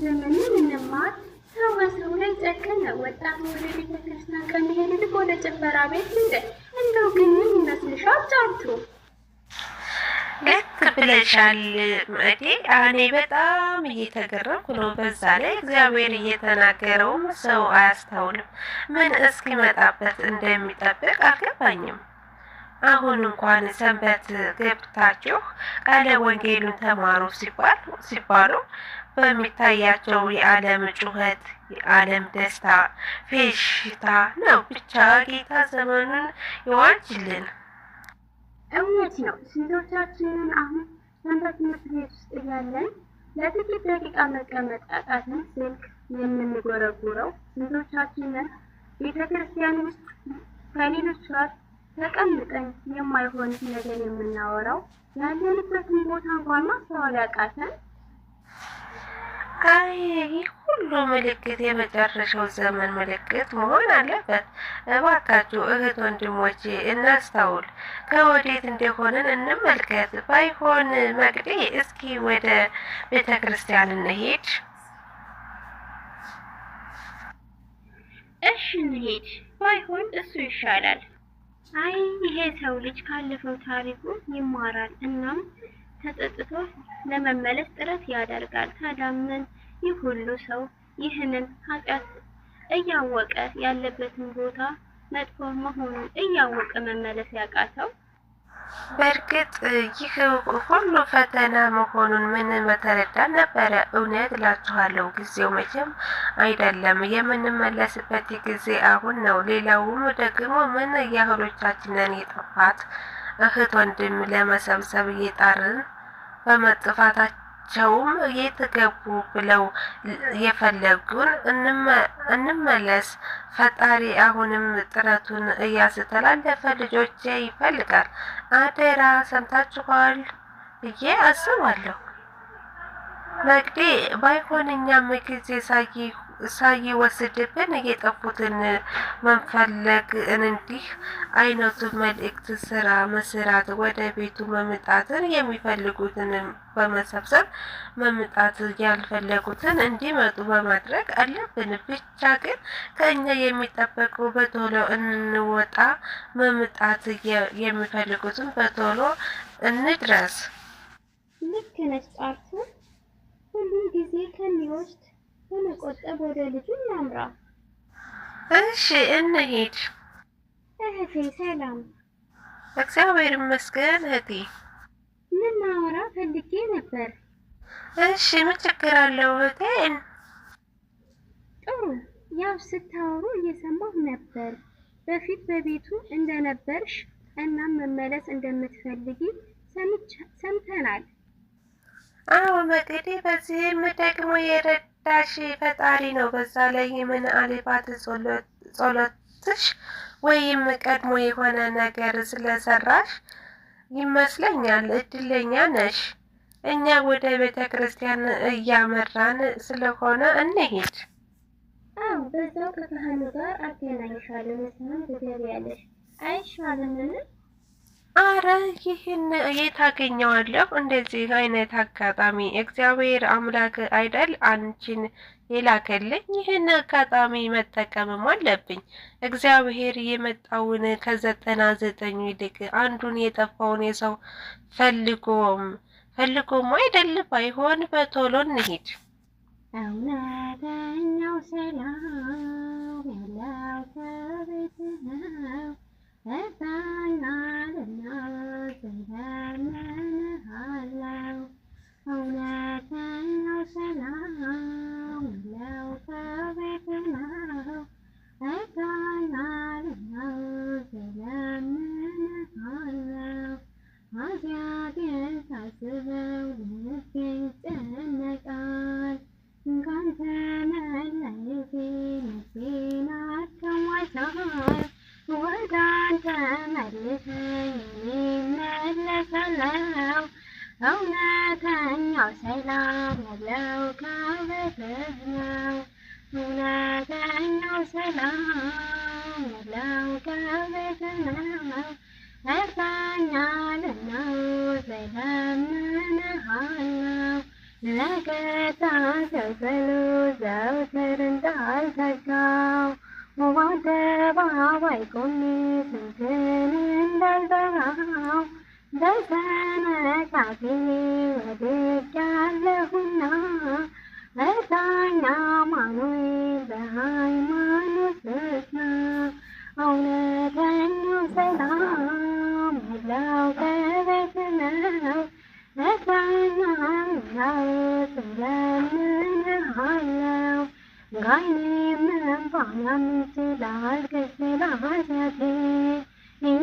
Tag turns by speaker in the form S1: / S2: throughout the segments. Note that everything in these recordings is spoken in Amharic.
S1: ዘመንን እንማር። ሰው በሰው ላይ ጨከነ። ወጣት ወደ ቤተክርስቲያን ከመሄድ ይልቅ ወደ ጭፈራ ቤት ሄደ። እንደው ግን ምን ይመስልሻል ጫልቱ?
S2: ልክ ብለሻል እቴ። እኔ በጣም እየተገረምኩ ነው። በዛ ላይ እግዚአብሔር እየተናገረውም ሰው አያስተውልም። ምን እስኪመጣበት እንደሚጠብቅ አልገባኝም። አሁን እንኳን ሰንበት ገብታችሁ ቃለ ወንጌሉን ተማሩ ሲባሉ በሚታያቸው የዓለም ጩኸት፣ የዓለም ደስታ፣ ፌሽታ ነው። ብቻ ጌታ ዘመኑን ይዋጅልን።
S1: እውነት ነው። ስንቶቻችንን አሁን ሰንበት ትምህርት ቤት ውስጥ እያለን ለጥቂት ደቂቃ መቀመጥ አቃተን ስልክ የምንጎረጉረው? ስንቶቻችንን ቤተ ክርስቲያን ውስጥ ከሌሎች ጋር ተቀምጠን የማይሆን ነገር የምናወራው? ያለንበትን ቦታ እንኳን ማስተዋል ያቃተን?
S2: አይ ይህ ሁሉ ምልክት የመጨረሻው ዘመን ምልክት መሆን አለበት። እባካችሁ እህት ወንድሞቼ እናስተውል፣ ከወዴት እንደሆንን እንመልከት። ባይሆን መቅዴ እስኪ ወደ ቤተ ክርስቲያን እንሄድ።
S1: እሺ እንሄድ። ባይሆን እሱ ይሻላል። አይ ይሄ ሰው ልጅ ካለፈው ታሪኩ ይማራል፣ እናም ተጸጽቶ ለመመለስ ጥረት ያደርጋል። ታዲያ ምን ይህ ሁሉ ሰው ይህንን ኃጢአት እያወቀ ያለበትን ቦታ መጥፎ መሆኑን እያወቀ መመለስ ያቃተው?
S2: በእርግጥ ይህ ሁሉ ፈተና መሆኑን ምን በተረዳን ነበረ። እውነት እላችኋለሁ ጊዜው መቼም አይደለም፣ የምንመለስበት ጊዜ አሁን ነው። ሌላውም ደግሞ ምን ያህሎቻችንን የጠፋት እህት ወንድም ለመሰብሰብ እየጣርን በመጥፋታቸውም የት ገቡ ብለው የፈለጉን እንመለስ። ፈጣሪ አሁንም ጥረቱን እያስተላለፈ ልጆቼ ይፈልጋል። አደራ ሰምታችኋል ብዬ አስባለሁ። መቅዴ ባይሆን እኛም ጊዜ ሳይወስድብን የጠፉትን መፈለግ እንዲህ አይነቱ መልእክት ስራ መስራት፣ ወደ ቤቱ መምጣትን የሚፈልጉትን በመሰብሰብ መምጣት ያልፈለጉትን እንዲመጡ በማድረግ አለብን። ብቻ ግን ከእኛ የሚጠበቀው በቶሎ እንወጣ፣ መምጣት የሚፈልጉትን በቶሎ እንድረስ።
S1: ልክ ነሽ ጫልቱ። ሁሉም ጊዜ ከሚወስድ በመቆጠብ ወደ ልጁ እናምራ።
S2: እሺ እንሂድ።
S1: እህቴ ሰላም።
S2: እግዚአብሔር ይመስገን እህቴ።
S1: ልናወራ ፈልጌ ነበር።
S2: እሺ ምን ችግር አለው እህቴ?
S1: ጥሩ። ያው ስታወሩ እየሰማሁ ነበር። በፊት በቤቱ እንደነበርሽ እናም መመለስ እንደምትፈልጊ ሰምተናል።
S2: አዎ መቅዴ፣ በዚህም ደግሞ የረዳሽ ፈጣሪ ነው። በዛ ላይ ምን አለባት ጸሎትሽ ወይም ቀድሞ የሆነ ነገር ስለሰራሽ ይመስለኛል። እድለኛ ነሽ። እኛ ወደ ቤተ ክርስቲያን እያመራን ስለሆነ እንሂድ።
S1: አዎ በዛው ከካህኑ ጋር አገናኝሻለሁ። መስማት ትገቢያለሽ። አይሻልምን?
S2: አረ ይህን የት አገኘዋለሁ? እንደዚህ አይነት አጋጣሚ እግዚአብሔር አምላክ አይደል አንቺን የላከልኝ? ይህን አጋጣሚ መጠቀምም አለብኝ። እግዚአብሔር የመጣውን ከ99 ይልቅ አንዱን የጠፋውን የሰው ፈልጎም አይደል? ባይሆን በቶሎ እንሂድ።
S1: እውነተኛው ሰላም ያለው ከቤት ነው። እታኛልና ዘመንሃለው። እውነተኛው ሰላም ያለው ከቤት ነው። እታኛልና ዘመንሃለው። ኃጢአቴን ሳስበው ልቤ ይጨነቃል። ካንተ መለየቴ ነፍሴን አድክሟታል። ወደ አንተ መልሰኝ እመለሳለሁ። እውነተኛው ሰላም ያለው ከቤትህ ነው። እውነተኛው ሰላም ያለው ከቤትህ ነው። እርዳኛልና እለምንሃለሁ። ለገጻቸው ጸሎት ዘወትር እንዳልተጋው በአደባባይ ቆሜ ስምህን እንዳልጠራው በሰነካክሌ ወድቄአለሁና እርዳኝ አማኑኤል በሃይማኖት ልጽና። እውነተኛው ሰላም ያለው ከቤትህ ነው። እርዳኝ እንዳልወድቅ እለምንሃለሁ። ከዓይኔም እንባ አምጬ ላልቅስ ስለ ኃጢአቴ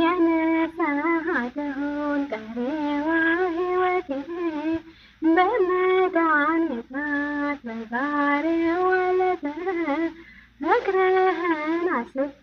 S1: የንስሐ ትሁን ቀሪዋ ሕይወቴ በመዳን ምክንያት በዛሬው ዕለት ፍቅርህን አስቤ